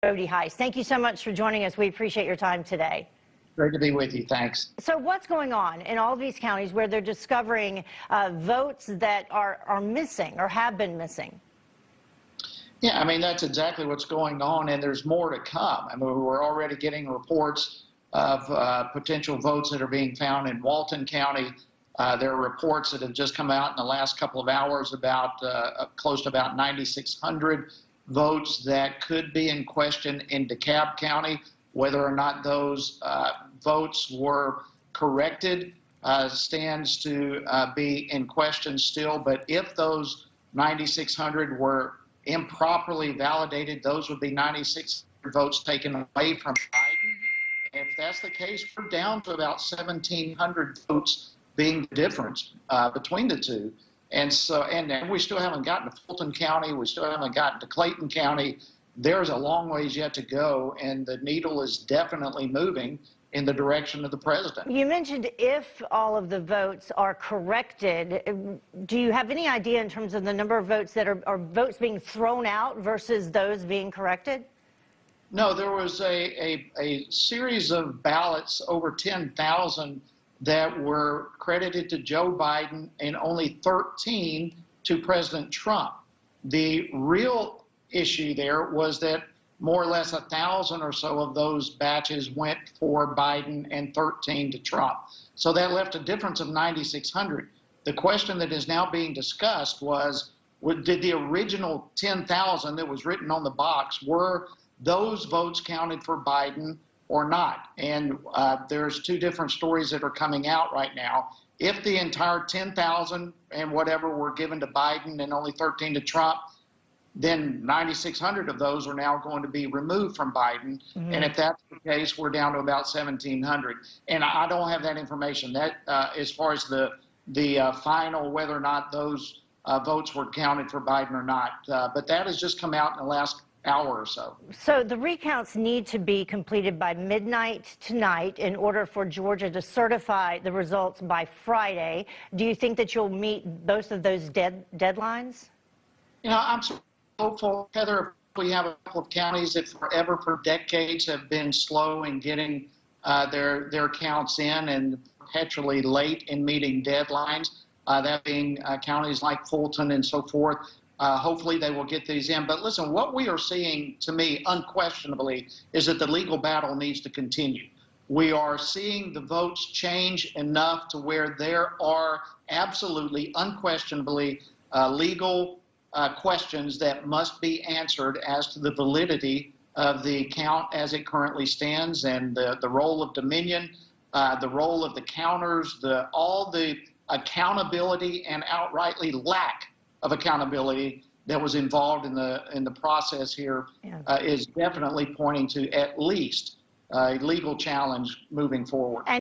Jody Hice, thank you so much for joining us. We appreciate your time today. Great to be with you. Thanks. So what's going on in all of these counties where they're discovering votes that are missing or have been missing? Yeah, I mean, that's exactly what's going on, and there's more to come. I mean, we're already getting reports of potential votes that are being found in Walton County. There are reports that have just come out in the last couple of hours about close to about 9,600 votes that could be in question in DeKalb County. Whether or not those votes were corrected stands to be in question still. But if those 9,600 were improperly validated, those would be 9,600 votes taken away from Biden. If that's the case, we're down to about 1,700 votes being the difference between the two. And so, and we still haven't gotten to Fulton County. We still haven't gotten to Clayton County. There's a long ways yet to go, and the needle is definitely moving in the direction of the president. You mentioned if all of the votes are corrected. Do you have any idea in terms of the number of votes that are votes being thrown out versus those being corrected? No, there was a series of ballots, over 10,000, that were credited to Joe Biden and only 13 to President Trump. The real issue there was that more or less 1,000 or so of those batches went for Biden and 13 to Trump. So that left a difference of 9,600. The question that is now being discussed was, did the original 10,000 that was written on the box, were those votes counted for Biden or not? And there's two different stories that are coming out right now. If the entire 10,000 and whatever were given to Biden and only 13 to Trump, then 9,600 of those are now going to be removed from Biden. Mm-hmm. And if that's the case, we're down to about 1,700. And I don't have that information. That as far as the final, whether or not those votes were counted for Biden or not. But that has just come out in the last hour or so. So the recounts need to be completed by midnight tonight in order for Georgia to certify the results by Friday. Do you think that you'll meet both of those deadlines? You know, I'm hopeful, Heather. We have a couple of counties that forever, for decades, have been slow in getting their counts in and perpetually late in meeting deadlines, that being counties like Fulton and so forth. Hopefully they will get these in. But listen, what we are seeing, to me, unquestionably, is that the legal battle needs to continue. We are seeing the votes change enough to where there are absolutely, unquestionably legal questions that must be answered as to the validity of the count as it currently stands, and the role of Dominion, the role of the counters, all the accountability and outrightly lack of accountability that was involved in the process here. Is definitely pointing to at least a legal challenge moving forward.